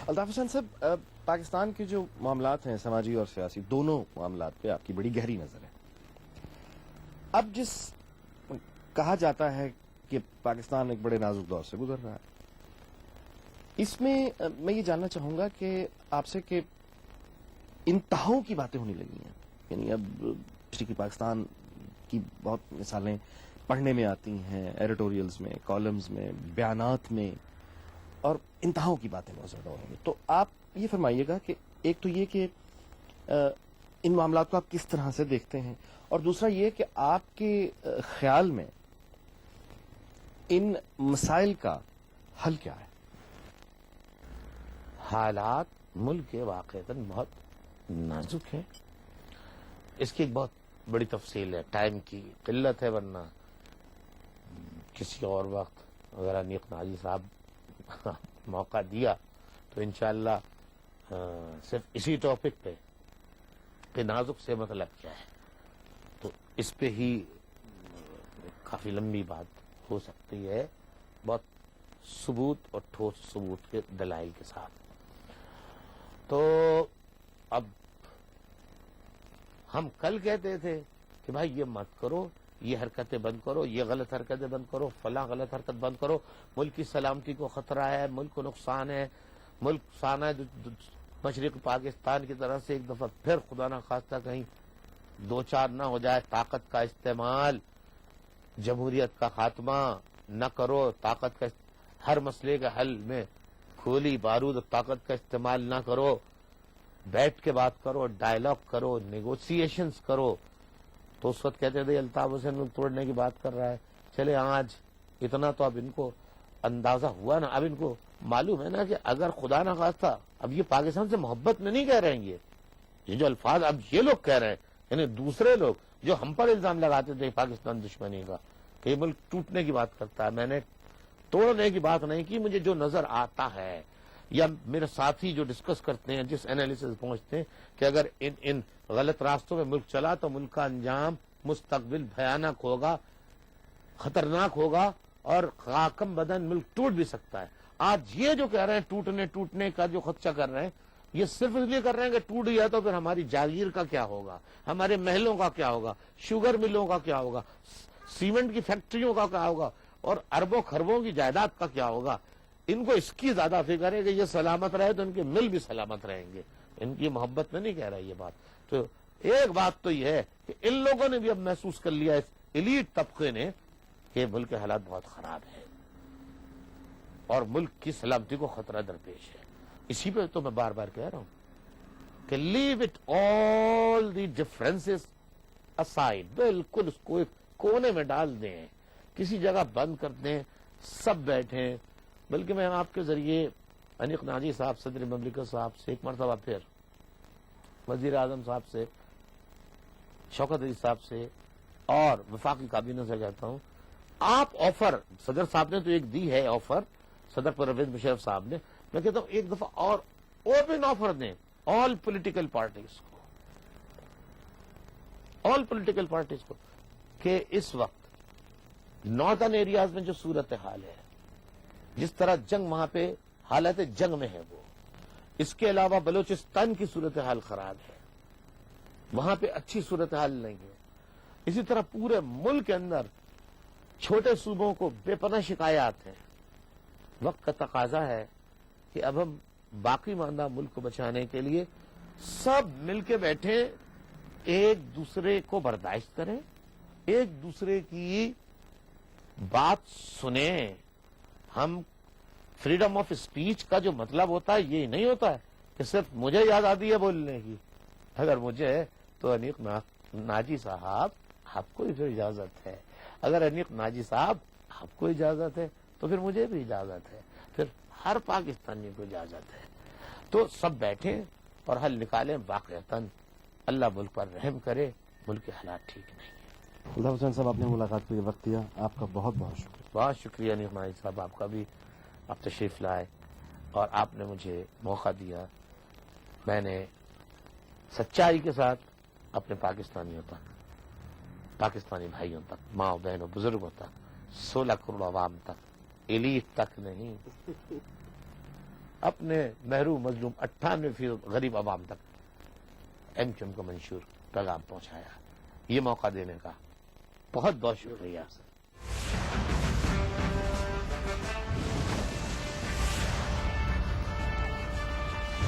الطاف حسین صاحب، پاکستان کے جو معاملات ہیں سماجی اور سیاسی دونوں معاملات پہ آپ کی بڑی گہری نظر ہے. اب جس کہا جاتا ہے کہ پاکستان ایک بڑے نازک دور سے گزر رہا ہے، اس میں میں یہ جاننا چاہوں گا کہ آپ سے کہ انتہاؤں کی باتیں ہونے لگی ہیں. یعنی اب کی پاکستان کی بہت مثالیں پڑھنے میں آتی ہیں، ایڈیٹوریلز میں، کالمز میں، بیانات میں، اور انتہاؤں کی باتیں بہت زیادہ ہو رہی ہیں. تو آپ یہ فرمائیے گا کہ ایک تو یہ کہ ان معاملات کو آپ کس طرح سے دیکھتے ہیں، اور دوسرا یہ کہ آپ کے خیال میں ان مسائل کا حل کیا ہے؟ حالات ملک کے واقعتاً بہت نازک ہیں. اس کی ایک بہت بڑی تفصیل ہے، ٹائم کی قلت ہے، ورنہ کسی اور وقت اگر انیق ناجی صاحب موقع دیا تو انشاءاللہ صرف اسی ٹاپک پہ کہ نازک سے مطلب کیا ہے تو اس پہ ہی کافی لمبی بات ہو سکتی ہے، بہت ثبوت اور ٹھوس ثبوت کے دلائل کے ساتھ. تو اب ہم کل کہتے تھے کہ بھائی یہ مت کرو، یہ حرکتیں بند کرو، یہ غلط حرکتیں بند کرو، فلاں غلط حرکت بند کرو، ملک کی سلامتی کو خطرہ ہے، ملک کو نقصان ہے، ملک سانہ مشرق پاکستان کی طرف سے ایک دفعہ پھر خدا نہ خواستہ کہیں دو چار نہ ہو جائے، طاقت کا استعمال، جمہوریت کا خاتمہ نہ کرو، طاقت کا ہر مسئلے کے حل میں گولی بارود اور طاقت کا استعمال نہ کرو، بیٹھ کے بات کرو، ڈائلاگ کرو، نیگوسیشنز کرو. تو اس وقت کہتے تھے الطاف حسین ملک توڑنے کی بات کر رہا ہے. چلے آج اتنا تو اب ان کو اندازہ ہوا نا، اب ان کو معلوم ہے نا کہ اگر خدا نہ خواستہ اب یہ پاکستان سے محبت میں نہیں کہہ رہے ہیں، یہ جو الفاظ اب یہ لوگ کہہ رہے ہیں، یعنی دوسرے لوگ جو ہم پر الزام لگاتے تھے پاکستان دشمنی کا کہ یہ ملک ٹوٹنے کی بات کرتا ہے، میں نے توڑنے کی بات نہیں کی. مجھے جو نظر آتا ہے یا میرے ساتھی جو ڈسکس کرتے ہیں، جس انالیسس پہنچتے ہیں کہ اگر ان غلط راستوں میں ملک چلا تو ملک کا انجام مستقبل بھیانک ہوگا، خطرناک ہوگا، اور خاکم بدن ملک ٹوٹ بھی سکتا ہے. آج یہ جو کہہ رہے ہیں ٹوٹنے کا جو خدشہ کر رہے ہیں، یہ صرف اس لیے کر رہے ہیں کہ ٹوٹ گیا تو پھر ہماری جاگیر کا کیا ہوگا، ہمارے محلوں کا کیا ہوگا، شوگر ملوں کا کیا ہوگا، سیمنٹ کی فیکٹریوں کا کیا ہوگا، اور اربوں خربوں کی جائیداد کا کیا ہوگا. ان کو اس کی زیادہ فکر ہے کہ یہ سلامت رہے تو ان کے مل بھی سلامت رہیں گے. ان کی محبت میں نہیں کہہ رہا یہ بات. تو ایک بات تو یہ ہے کہ ان لوگوں نے بھی اب محسوس کر لیا، اس ایلیٹ طبقے نے، کہ ملک کے حالات بہت خراب ہیں اور ملک کی سلامتی کو خطرہ درپیش ہے. اسی پہ تو میں بار بار کہہ رہا ہوں کہ leave it all the differences aside, بالکل اس کو ایک کونے میں ڈال دیں، کسی جگہ بند کر دیں، سب بیٹھیں. بلکہ میں آپ کے ذریعے انیق ناجی صاحب، صدر مملکت صاحب سے ایک مرتبہ پھر وزیر اعظم صاحب سے، شوکت علی صاحب سے اور وفاقی کابینہ سے کہتا ہوں، آپ آفر، صدر صاحب نے تو ایک دی ہے آفر، صدر پرویز مشرف صاحب نے، میں کہتا ہوں ایک دفعہ اور اوپن آفر دیں آل پولیٹیکل پارٹیز کو کہ اس وقت ناردرن ایریاز میں جو صورتحال ہے، جس طرح جنگ وہاں پہ حالت جنگ میں ہے، وہ اس کے علاوہ بلوچستان کی صورتحال خراب ہے، وہاں پہ اچھی صورتحال نہیں ہے. اسی طرح پورے ملک کے اندر چھوٹے صوبوں کو بے پناہ شکایات ہیں. وقت کا تقاضا ہے کہ اب ہم باقی ماندہ ملک کو بچانے کے لیے سب مل کے بیٹھیں، ایک دوسرے کو برداشت کریں، ایک دوسرے کی بات سنیں. ہم فریڈم آف اسپیچ کا جو مطلب ہوتا ہے یہ نہیں ہوتا ہے کہ صرف مجھے آزادی ہے بولنے کی. اگر مجھے تو انیق ناجی صاحب آپ کو جو اجازت ہے، اگر انیق ناجی صاحب آپ کو اجازت ہے تو پھر مجھے بھی اجازت ہے، پھر ہر پاکستانی کو اجازت ہے. تو سب بیٹھیں اور حل نکالیں. واقعتاً اللہ ملک پر رحم کرے، ملک کے حالات ٹھیک نہیں ہیں. الطاف حسین صاحب، آپ نے ملاقات کے لیے وقت دیا، آپ کا بہت بہت شکریہ. بہت شکریہ انیق ناجی صاحب، آپ کا بھی. آپ تشریف لائے اور آپ نے مجھے موقع دیا. میں نے سچائی کے ساتھ اپنے پاکستانیوں تک، پاکستانی بھائیوں تک، ماں بہنوں بزرگوں تک، 16 کروڑ عوام تک، ایلیٹ تک نہیں، اپنے محروم مظلوم 98% غریب عوام تک ایم کیو ایم کو منشور پیغام پہنچایا. یہ موقع دینے کا بہت بہت شکریہ.